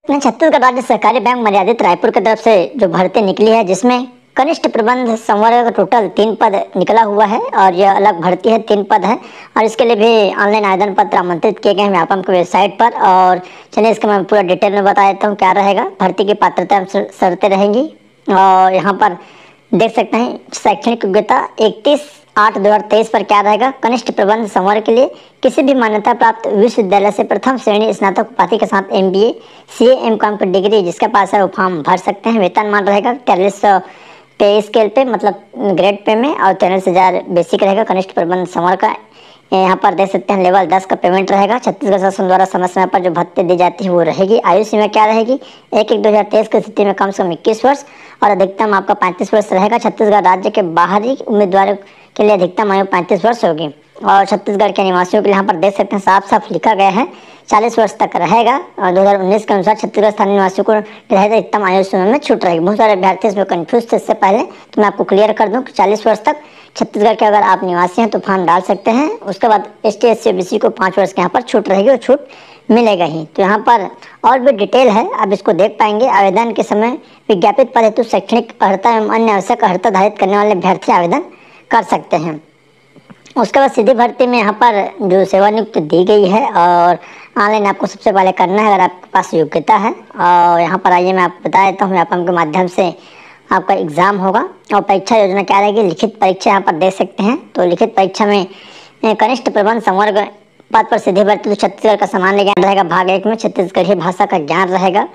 छत्तीसगढ़ राज्य सहकारी बैंक मर्यादित रायपुर की तरफ से जो भर्ती निकली है, जिसमें कनिष्ठ प्रबंध संवर्ग का टोटल 3 पद निकला हुआ है और यह अलग भर्ती है, 3 पद है और इसके लिए भी ऑनलाइन आवेदन पत्र आमंत्रित किए गए हैं व्यापम की वेबसाइट पर। और चलिए इसका मैं पूरा डिटेल में बता देता हूँ क्या रहेगा। भर्ती की पात्रता शर्तें रहेंगी और यहाँ पर देख सकते हैं शैक्षणिक योग्यता 31/8/2023 पर क्या रहेगा। कनिष्ठ प्रबंध संवर्ग के लिए किसी भी मान्यता प्राप्त विश्वविद्यालय से प्रथम श्रेणी स्नातक उपाधि के साथ MBA CA M.Com की डिग्री जिसके पास है वो फॉर्म भर सकते हैं। वेतनमान रहेगा 4300 पे स्केल पे, मतलब ग्रेड पे में, और 43,000 बेसिक रहेगा कनिष्ठ प्रबंध संवर्ग का। यहाँ पर देख सकते हैं लेवल 10 का पेमेंट रहेगा। छत्तीसगढ़ शासन द्वारा समय समय पर जो भत्ते दी जाती है वो रहेगी। आयु सीमा क्या रहेगी, 1/1/2023 की स्थिति में कम से कम 21 वर्ष और अधिकतम आपका 35 वर्ष रहेगा। छत्तीसगढ़ राज्य के बाहरी उम्मीदवारों के लिए अधिकतम आयु 35 वर्ष होगी और छत्तीसगढ़ के निवासियों के लिए यहाँ पर देख सकते हैं साफ साफ लिखा गया है 40 वर्ष तक रहेगा। और 2019 के अनुसार छत्तीसगढ़ स्थानीय निवासियों को अधिकतम आयु सीमा में छूट रहेगी। बहुत सारे अभ्यर्थी इसमें कंफ्यूज थे, इससे पहले तो मैं आपको क्लियर कर दूं कि 40 वर्ष तक छत्तीसगढ़ के अगर आप निवासी हैं तो फॉर्म डाल सकते हैं। उसके बाद ST SC OBC को 5 वर्ष के यहाँ पर छूट रहेगी और छूट मिलेगा ही। तो यहाँ पर और भी डिटेल है, आप इसको देख पाएंगे। आवेदन के समय विज्ञापित पद हेतु शैक्षणिक अर्हता एवं अन्य आवश्यक अर्हता धारित करने वाले अभ्यर्थी आवेदन कर सकते हैं। उसके बाद सीधी भर्ती में यहाँ पर जो सेवानियुक्त दी गई है और ऑनलाइन आपको सबसे पहले करना है अगर आपके पास योग्यता है। और यहाँ पर आइए मैं आपको बता देता हूँ व्यापम के माध्यम से आपका एग्जाम होगा और परीक्षा योजना क्या रहेगी। लिखित परीक्षा यहाँ पर देख सकते हैं। तो लिखित परीक्षा में कनिष्ठ प्रबंध संवर्ग पद पर सीधी भर्ती तो छत्तीसगढ़ का सामान्य ज्ञान रहेगा। भाग 1 में छत्तीसगढ़ी भाषा का ज्ञान रहेगा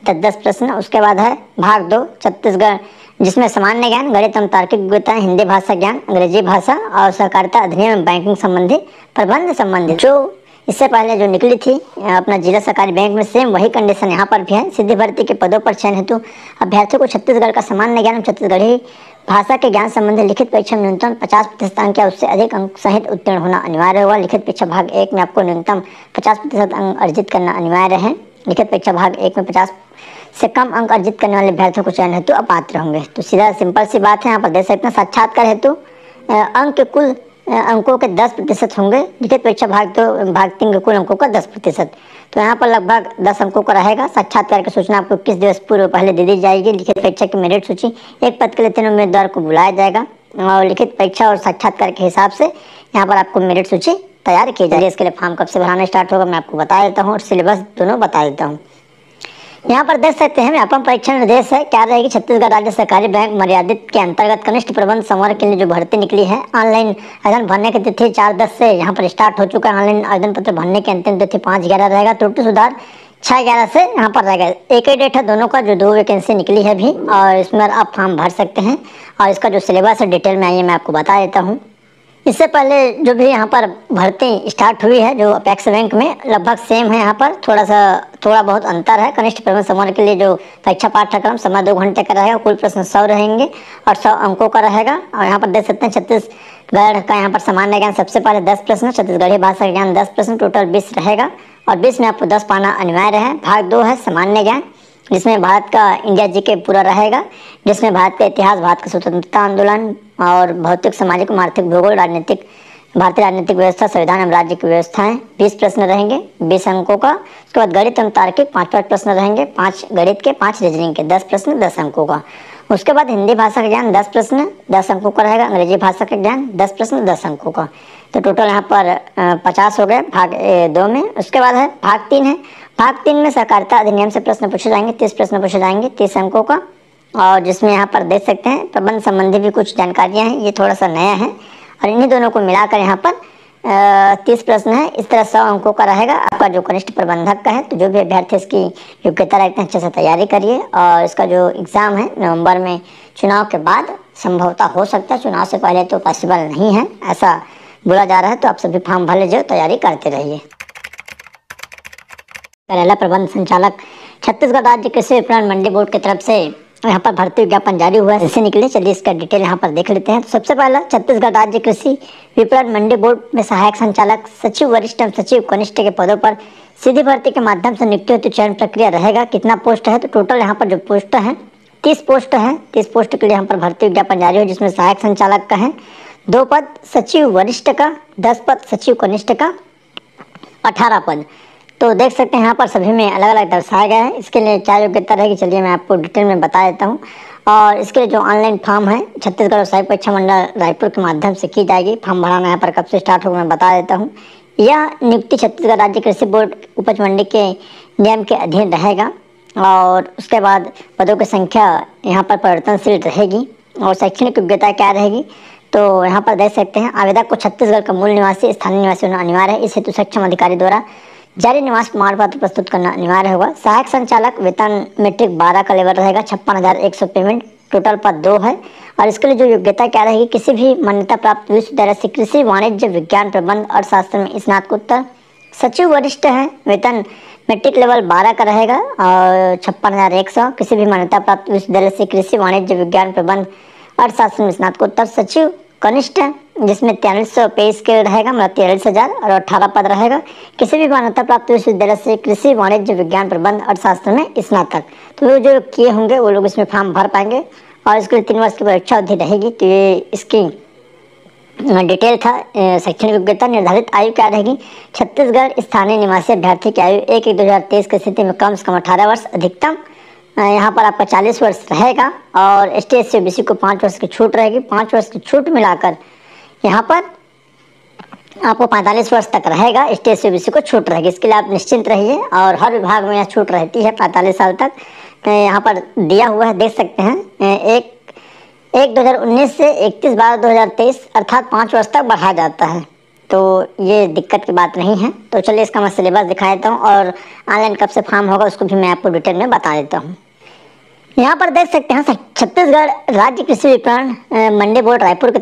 10 प्रश्न। उसके बाद है भाग 2 छत्तीसगढ़ जिसमें सामान्य ज्ञान, गणित एवं तार्किक योग्यता, हिंदी भाषा ज्ञान, अंग्रेजी भाषा और सहकारिता अधिनियम एवं बैंकिंग संबंधी प्रबंध संबंधित। जो इससे पहले जो निकली थी अपना जिला सहकारी बैंक में, सेम वही कंडीशन यहाँ पर भी है। सीधी भर्ती के पदों पर चयन हेतु अभ्यर्थियों को छत्तीसगढ़ का सामान्य ज्ञान, छत्तीसगढ़ी भाषा के ज्ञान संबंधी लिखित परीक्षा में न्यूनतम 50% अंक या उससे अधिक अंक सहित उत्तीर्ण होना अनिवार्य होगा। लिखित परीक्षा भाग 1 में आपको न्यूनतम 50% अंक अर्जित करना अनिवार्य है। लिखित परीक्षा भाग 1 में 50 से कम अंक अर्जित करने वाले अभ्यर्थियों को चयन हेतु अपात्र होंगे। तो सीधा सिंपल सी बात है, यहाँ पर देख सकते हैं साक्षात्कार हेतु अंक के कुल अंकों के 10% होंगे। लिखित परीक्षा भाग 3 के कुल अंकों का 10%। तो यहाँ पर लगभग 10 अंकों का रहेगा। साक्षात्कार की सूचना आपको 21 दिवस पूर्व पहले दे दी जाएगी। लिखित परीक्षा की मेरिट सूची, एक पद के लिए 3 उम्मीदवार को बुलाया जाएगा और लिखित परीक्षा और साक्षात्कार के हिसाब से यहाँ पर आपको मेरिट सूची तैयार की जाएगी। इसके लिए फॉर्म कब से भराना स्टार्ट होगा मैं आपको बता देता हूँ और सिलेबस दोनों बता देता हूँ। यहाँ पर देख सकते हैं व्यापम परीक्षा निर्देश है क्या रहेगी। छत्तीसगढ़ राज्य सहकारी बैंक मर्यादित के अंतर्गत कनिष्ठ प्रबंध संवर्ग के लिए जो भर्ती निकली है, ऑनलाइन आवेदन भरने की तिथि 4/10 से यहाँ पर स्टार्ट हो चुका है। ऑनलाइन आवेदन पत्र भरने की अंतिम तिथि 5/11 रहेगा। त्रुटि सुधार 6/11 से यहाँ पर रहेगा। एक ही डेट है दोनों का, जो 2 वैकेंसी निकली है भी और इसमें आप फॉर्म भर सकते हैं। और इसका जो सिलेबस है डिटेल में आइए मैं आपको बता देता हूँ। इससे पहले जो भी यहाँ पर भर्ती स्टार्ट हुई है जो अपेक्स बैंक में, लगभग सेम है। यहाँ पर थोड़ा बहुत अंतर है। कनिष्ठ प्रबंध संवर्ग के लिए जो परीक्षा पाठ्यक्रम समय 2 घंटे का रहेगा, कुल प्रश्न 100 रहेंगे और 100 अंकों का रहेगा। और यहाँ पर देख सकते हैं छत्तीसगढ़ का यहाँ पर सामान्य ज्ञान सबसे पहले 10 प्रश्न, छत्तीसगढ़ी भाषा ज्ञान 10 प्रश्न, टोटल 20 रहेगा और 20 में आपको 10 पाना अनिवार्य है। भाग 2 है सामान्य ज्ञान, जिसमें भारत का इंडिया जीके पूरा रहेगा, जिसमें भारत का इतिहास, भारत का स्वतंत्रता आंदोलन और भौतिक, सामाजिक, आर्थिक, भूगोल, राजनीतिक, भारतीय राजनीतिक व्यवस्था, संविधान एवं राज्य की व्यवस्थाएं 20 प्रश्न रहेंगे 20 अंकों का। उसके बाद गणित एवं तार्किक 5 प्रश्न रहेंगे, 5 गणित के, 5 रीजनिंग के, 10 प्रश्न 10 अंकों का। उसके बाद हिंदी भाषा का ज्ञान 10 प्रश्न 10 अंकों का रहेगा। अंग्रेजी भाषा का ज्ञान 10 प्रश्न 10 अंकों का। तो टोटल यहाँ पर 50 हो गए भाग 2 में। उसके बाद है भाग 3 है। भाग 3 में सहकारिता अधिनियम से प्रश्न पूछे जाएंगे, 30 प्रश्न पूछे जाएंगे 30 अंकों का। और जिसमें यहाँ पर देख सकते हैं प्रबंध संबंधी भी कुछ जानकारियाँ हैं, ये थोड़ा सा नया है और इन्हीं दोनों को मिलाकर यहाँ पर 30 प्रश्न है। इस तरह 100 अंकों का रहेगा आपका जो कनिष्ठ प्रबंधक का है। तो जो भी अभ्यर्थी इसकी योग्यता रखते हैं अच्छे से तैयारी करिए। और इसका जो एग्ज़ाम है नवंबर में चुनाव के बाद संभवतः हो सकता है, चुनाव से पहले तो पॉसिबल नहीं है ऐसा बोला जा रहा है। तो आप सभी फॉर्म भर लीजिए, तैयारी करते रहिए। कार्यालय प्रबंध संचालक छत्तीसगढ़ राज्य कृषि विपणन मंडी बोर्ड की तरफ से यहाँ पर भर्ती विज्ञापन जारी हुआ है, इससे निकले। चलिए इसका डिटेल यहाँ पर देख लेते हैं। तो सबसे पहला छत्तीसगढ़ राज्य कृषि विपणन मंडी बोर्ड में सहायक संचालक, सचिव वरिष्ठ एवं सचिव कनिष्ठ के पदों पर सीधी भर्ती के माध्यम से नियुक्ति हेतु चयन प्रक्रिया रहेगा। कितना पोस्ट है, तो टोटल यहाँ पर जो पोस्ट है 30 पोस्ट है। 30 पोस्ट के लिए यहाँ पर भर्ती विज्ञापन जारी हो, जिसमें सहायक संचालक का है 2 पद, सचिव वरिष्ठ का 10 पद, सचिव कनिष्ठ का 18 पद। तो देख सकते हैं यहाँ पर सभी में अलग अलग दर्शाया गया है। इसके लिए क्या योग्यता रहेगी, चलिए मैं आपको डिटेल में बता देता हूँ। और इसके लिए जो ऑनलाइन फॉर्म है छत्तीसगढ़ व्यावसायिक परीक्षा मंडल रायपुर के माध्यम से की जाएगी। फॉर्म भराना यहाँ पर कब से स्टार्ट होगा मैं बता देता हूँ। यह नियुक्ति छत्तीसगढ़ राज्य कृषि बोर्ड उपज मंडी के नियम के अधीन रहेगा और उसके बाद पदों की संख्या यहाँ पर परिवर्तनशील रहेगी। और शैक्षणिक योग्यता क्या रहेगी, तो यहाँ पर देख सकते हैं आवेदक को छत्तीसगढ़ का मूल निवासी स्थानीय निवासी होना अनिवार्य है। इस हेतु सक्षम अधिकारी द्वारा जारी निवास प्रमाण पत्र प्रस्तुत करना अनिवार्य होगा। सहायक संचालक वेतन मैट्रिक 12 का लेवल रहेगा। 56,100 पेमेंट, टोटल पद 2 है। और इसके लिए जो योग्यता क्या रहेगी, किसी भी मान्यता प्राप्त विश्वविद्यालय से कृषि वाणिज्य विज्ञान प्रबंध अर्थशास्त्र में स्नातकोत्तर। सचिव वरिष्ठ है, वेतन मैट्रिक लेवल 12 का रहेगा और 56,100। किसी भी मान्यता प्राप्त विश्वविद्यालय से कृषि वाणिज्य विज्ञान प्रबंध अर्थशास्त्र में स्नातकोत्तर। सचिव कनिष्ठ जिसमें 4300 पे स्केल रहेगा, मतलब 43,000 और 18 पद रहेगा। किसी भी मान्यता प्राप्त विश्वविद्यालय से कृषि वाणिज्य विज्ञान प्रबंध अर्थशास्त्र में स्नातक। तो वो जो किए होंगे वो लोग इसमें फॉर्म भर पाएंगे और इसके लिए 3 वर्ष की परीक्षा अवधि रहेगी। तो ये इसकी डिटेल था। शैक्षणिक योग्यता निर्धारित आयु क्या रहेगी, छत्तीसगढ़ स्थानीय निवासी अभ्यर्थी की आयु 1/1/2023 की स्थिति में कम से कम 18 वर्ष, अधिकतम यहाँ पर आपका 40 वर्ष रहेगा। और ST SC OBC को 5 वर्ष की छूट रहेगी। 5 वर्ष की छूट मिलाकर यहाँ पर आपको 45 वर्ष तक रहेगा। ST SC OBC को छूट रहेगी, इसके लिए आप निश्चिंत रहिए। और हर विभाग में यह छूट रहती है 45 साल तक। यहाँ पर दिया हुआ है, देख सकते हैं। 1/2019 से 31/12/2023 अर्थात 5 वर्ष तक बढ़ाया जाता है। तो ये दिक्कत की बात नहीं है। तो चलिए इसका मैं सिलेबस दिखा देता हूँ और ऑनलाइन कब से फॉर्म होगा उसको भी मैं आपको डिटेल में बता देता हूँ। यहाँ पर देख सकते हैं छत्तीसगढ़ राज्य कृषि विपणन मंडी बोर्ड रायपुर के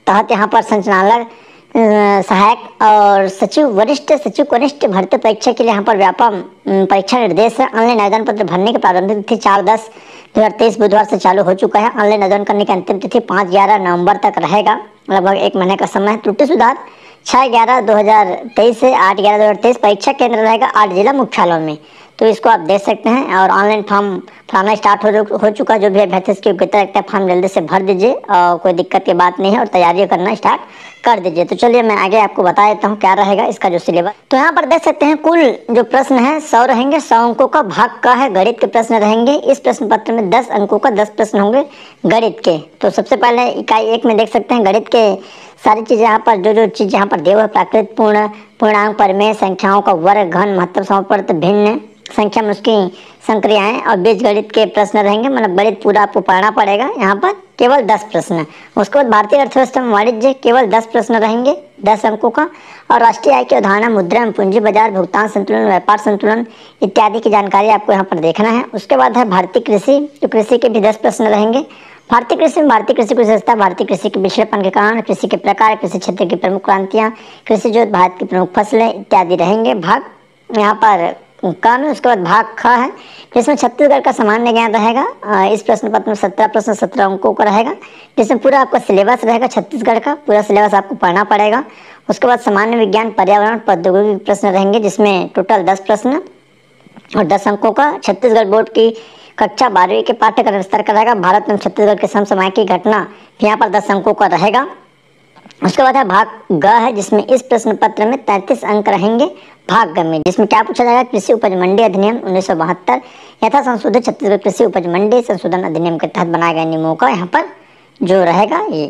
तहत यहाँ पर संचालक सहायक और सचिव वरिष्ठ सचिव कनिष्ठ भर्ती परीक्षा के लिए यहाँ पर व्यापक परीक्षा निर्देश है। ऑनलाइन आवेदन पत्र भरने की प्रारंभिक तिथि 4/10/2023 बुधवार से चालू हो चुका है। ऑनलाइन आवेदन करने की अंतिम तिथि 5/11 नवंबर तक रहेगा, लगभग 1 महीने का समय। त्रुटि सुधार 6/11/2023 से 8/11/2023 परीक्षा केंद्र रहेगा 8 जिला मुख्यालयों में। तो इसको आप देख सकते हैं। और ऑनलाइन फॉर्म भरना स्टार्ट हो चुका। जो भी अभ्यर्थी इसकी योग्यता रखता है फॉर्म जल्दी से भर दीजिए और कोई दिक्कत की बात नहीं है और तैयारी करना स्टार्ट कर दीजिए। तो चलिए मैं आगे आपको बता देता हूँ क्या रहेगा इसका जो सिलेबस। तो यहाँ पर देख सकते हैं कुल जो प्रश्न है 100 रहेंगे। 100 अंकों का भाग का है, गणित के प्रश्न रहेंगे। इस प्रश्न पत्र में 10 अंकों का 10 प्रश्न होंगे गणित के। तो सबसे पहले इकाई 1 में देख सकते हैं गणित के सारी चीजें यहाँ पर जो चीज यहाँ पर दिए हुए प्राकृत पूर्ण पूर्णांक परमेय संख्याओं का वर्ग घन महत्व समपर्थ भिन्न संख्या में उसकी संक्रियाएं और बीजगणित के प्रश्न रहेंगे। मतलब गणित पूरा आपको पढ़ना पड़ेगा। यहाँ पर केवल 10 प्रश्न। उसके बाद भारतीय अर्थव्यवस्था में वाणिज्य केवल 10 प्रश्न रहेंगे 10 अंकों का। और राष्ट्रीय आय की अवधारणा, मुद्रा, पूंजी बाजार, भुगतान संतुलन, व्यापार संतुलन इत्यादि की जानकारी आपको यहाँ पर देखना है। उसके बाद है भारतीय कृषि, तो कृषि के भी 10 प्रश्न रहेंगे। भारतीय कृषि में भारतीय कृषि की विशेषता, भारतीय कृषि के पिछड़ेपन के कारण, कृषि के प्रकार, कृषि क्षेत्र की प्रमुख क्रांतियां, कृषि जो भारत की प्रमुख फसलें इत्यादि रहेंगे भाग यहाँ पर का में। उसके बाद भाग ख है जिसमें छत्तीसगढ़ का सामान्य ज्ञान रहेगा। इस प्रश्न पत्र में 17 प्रश्न 17 अंकों का रहेगा, जिसमें पूरा आपका सिलेबस रहेगा। छत्तीसगढ़ का पूरा सिलेबस आपको पढ़ना पड़ेगा। उसके बाद सामान्य विज्ञान, पर्यावरण, प्रौद्योगिकी प्रश्न रहेंगे जिसमें टोटल 10 प्रश्न और 10 अंकों का। छत्तीसगढ़ बोर्ड की कक्षा 12वीं के पाठ्यक्रम स्तर का रहेगा। भारत एवं छत्तीसगढ़ के समसामयिक घटना यहाँ पर 10 अंकों का रहेगा। उसके बाद है भाग ग है जिसमें इस प्रश्न पत्र में 33 अंक रहेंगे भाग ग में, जिसमें क्या पूछा जाएगा, कृषि उपज मंडी अधिनियम 1972 यथा संशोधित छत्तीसगढ़ कृषि उपज मंडी संशोधन अधिनियम के तहत बनाए गए नियमों का यहाँ पर जो रहेगा ये